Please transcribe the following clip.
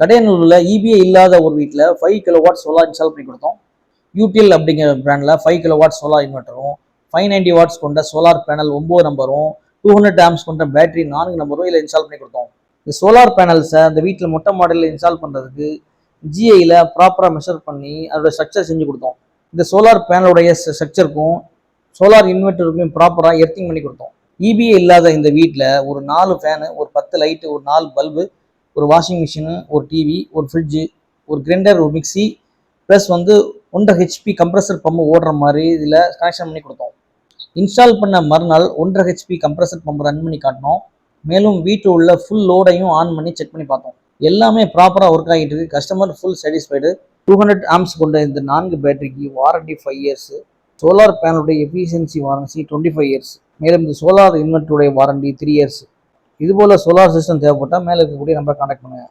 கடையனூரில் EPI இல்லாத ஒரு வீட்டில் 5 கிலோவாட் சோலார் இன்ஸ்டால் பண்ணி கொடுத்தோம். யூடிஎல் அப்படிங்கிற பிராண்டில் 5 கிலோவாட் சோலார் இன்வெர்ட்டரும் 590 வாட்ஸ் கொண்ட சோலார் பேனல் 9 நம்பரும் 200 ஆம்ஸ் கொண்ட பேட்டரி 4 நம்பரும் இதில் இன்ஸ்டால் பண்ணி கொடுத்தோம். இந்த சோலார் பேனல்ஸை அந்த வீட்டில் மொட்டை மாடலில் இன்ஸ்டால் பண்ணுறதுக்கு ஜிஐயில் ப்ராப்பராக மெஷர் பண்ணி அதோட ஸ்ட்ரக்சர் செஞ்சு கொடுத்தோம். இந்த சோலார் பேனலுடைய ஸ்ட்ரக்சருக்கும் சோலார் இன்வெர்ட்டருக்கும் ப்ராப்பராக எர்த்திங் பண்ணி கொடுத்தோம். இபிஐ இல்லாத இந்த வீட்டில் ஒரு 4 ஃபேனு, ஒரு 10 லைட்டு, ஒரு 4 பல்பு, ஒரு வாஷிங் மிஷினு, ஒரு டிவி, ஒரு ஃப்ரிட்ஜு, ஒரு கிரைண்டர், ஒரு mixie, plus 1.5 HP compressor pump ஓடுற மாதிரி இதில் கனெக்ஷன் பண்ணி கொடுத்தோம். இன்ஸ்டால் பண்ண மறுநாள் 1.5 ஹெச்பி கம்ப்ரஸர் பம்பு ரன் பண்ணி காட்டினோம். மேலும் வீட்டில் உள்ள ஃபுல் லோடையும் ஆன் பண்ணி செக் பண்ணி பார்த்தோம். எல்லாமே ப்ராப்பராக ஒர்க் ஆகிட்டு இருக்கு. Customer full satisfied. 200 ஆம்ஸ் கொண்ட இந்த 4 பேட்டரிக்கு வாரண்டி 5 இயர்ஸ், சோலார் பேனலுடைய எஃபிஷியன்சி வாரண்டி 25 இயர்ஸ், மேலும் இந்த சோலார் இன்வெர்ட்டருடைய வாரண்டி 3 இயர்ஸ். இதுபோல் சோலார் சிஸ்டம் தேவைப்பட்டால் மேலே இருக்கக்கூடிய நம்பரை கான்டாக்ட் பண்ணுங்கள்.